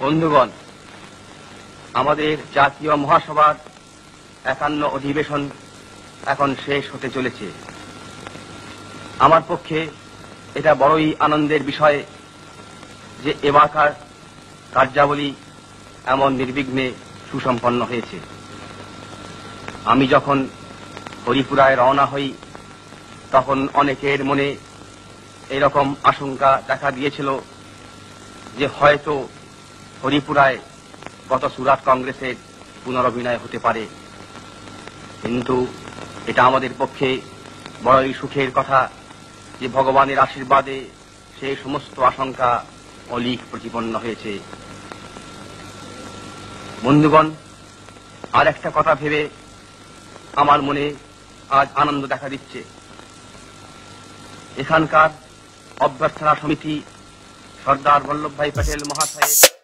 বন্ধুগণ, আমাদের জাতীয় মহাসভার ৫১ অধিবেশন এখন শেষ হতে চলেছে। আমার পক্ষে এটা বড়ই আনন্দের বিষয় যে এবারকার কার্যাবলী এমন নির্বিঘ্নে সুসম্পন্ন হয়েছে। আমি যখন হরিপুরায় রওনা হই তখন অনেকের মনে এরকম আশঙ্কা দেখা দিয়েছিল যে হয়তো হরিপুরায় গত সুরাট কংগ্রেসের পুনরভিনয় হতে পারে, কিন্তু এটা আমাদের পক্ষে বড়ই সুখের কথা যে ভগবানের আশীর্বাদে সেই সমস্ত আশঙ্কা অলীক প্রতিপন্ন হয়েছে। বন্ধুগণ, আর একটা কথা ভেবে আমার মনে আজ আনন্দ দেখা দিচ্ছে। এখানকার অভ্যর্থনা সমিতি সর্দার বল্লভভাই প্যাটেল মহাশয়ের